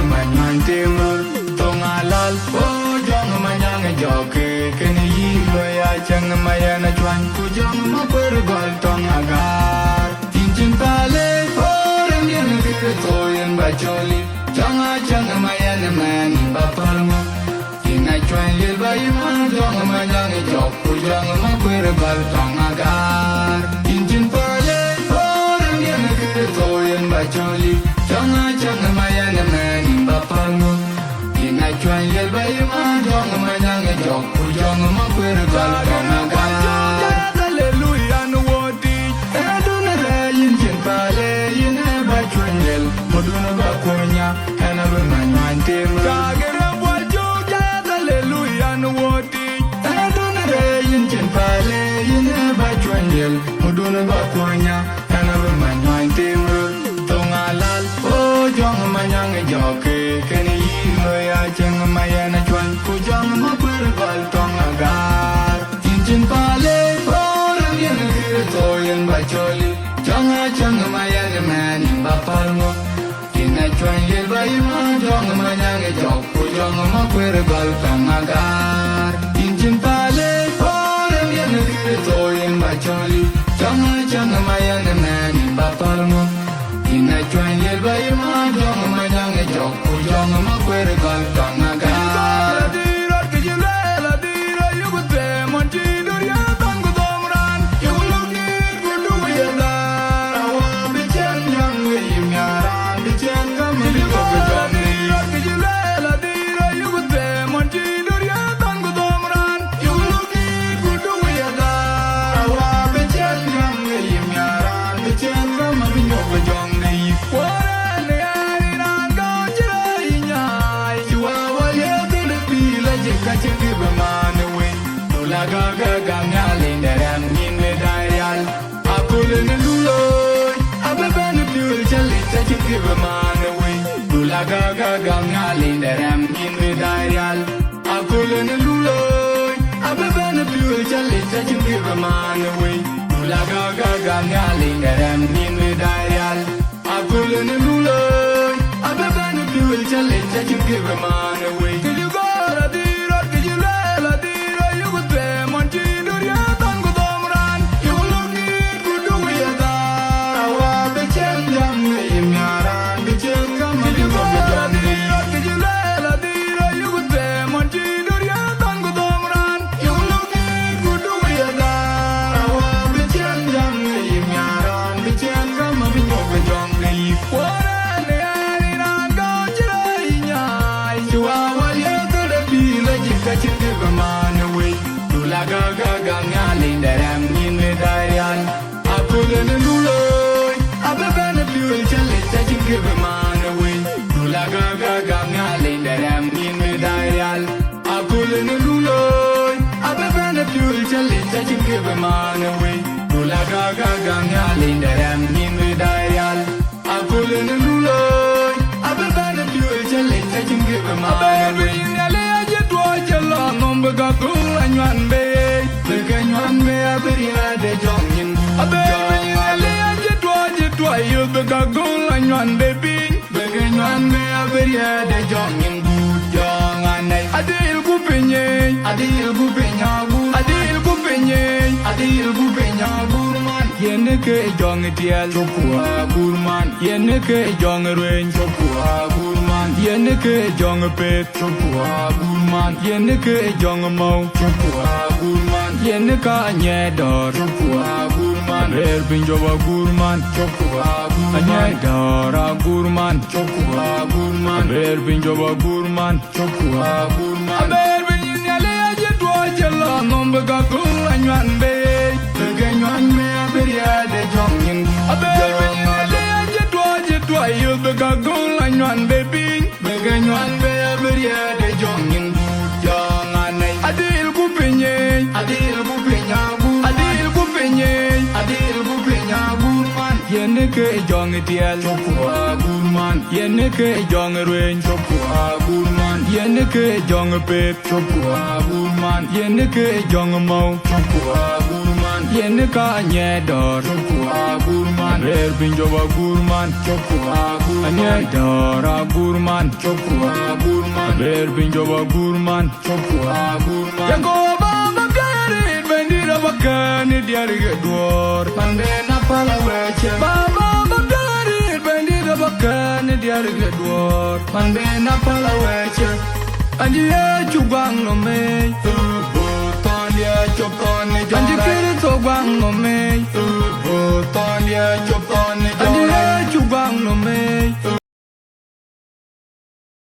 man timur tong alal po jong manyang joke keni yilo ya chang mayana chwan ku jong ma per gol tong agar tinchin pale foren yen ke toyen ba choli chang mayana man ba palmo ina chwan yel ba yima jong manyang jok ku jong ma per gol tong agar tinchin pale foren yen ke toyen ba choli chang mayana man ba palmo ina chwan yel ba yima jong manyang jok ku jong ma per gol tong agar hallelujah no wodi eduna re yin chin pale yin ba chwan yel moduna ba konya kana ba man tim kagera bwal jo ja hallelujah no wodi eduna re yin chin pale yin ba chwan yel moduna ba konya kana ba man tim tong alal o jong manyang joke keni yilo ya chang mayana chwan ku jong ma per gol tong agar chin pale foren yen ke toyen ba choli chang mayana man ba palmo ina chwan yel ba yima jong manyang jok ku jong ma per gol tong agar chin pale foren yen ke toyen ba choli chang mayana man ba palmo ina chwan yel ba yima jong manyang jok ku jong ma per gol tong agar Gaga gangaling daram nin medayal akul nululoy ababan piul chalit chikib manwe dula gaga gangaling daram nin medayal akul nululoy ababan piul chalit chikib manwe dula gaga gangaling daram nin medayal akul nululoy ababan piul chalit chikib manwe Gaga gangaling daram nin medayal akul nululoy ababan piul chalit chikib manwe dula gaga gangaling daram nin medayal akul nululoy ababan piul chalit chikib manwe dula gaga gangaling daram nin medayal akul nululoy ababan piul chalit chikib manwe Anywan be aberia de jongin aberia jetwa you bega gul anywan be bin beganywan be aberia de jongin good jong anai adil gupenya gurman yene ke jong tial chopua gurman yene ke jong ren chopua gurman yene ke jong pet chopua gurman yene ke jong mau chopua gurman yene ka nye dor chopua gurman rer binjoba gurman chopua anya dora gurman chopua gurman rer binjoba gurman chopua gurman ber binyale ajetwa jela nombe ka anywan be beganywan me aberia de jongin aber binyale ajetwa you bega gul anywan be bin beganywan be aberia de jongin jong anai adil gupenya gurman yene ke jong tial chopua gurman yene ke jong ren chopua gurman yene ke jong pet chopua gurman yene ke jong mau chopua gurman nika anye dor choku agurman rer binjoba gurman choku agur anye dor agurman choku agurman rer binjoba gurman choku agurman yango baba kare bendira bakani diarige dor pande na pala weche baba bakari bendira bakani diarige dor pande na pala weche anjiye chugwang no me Anji kiri to gwang no me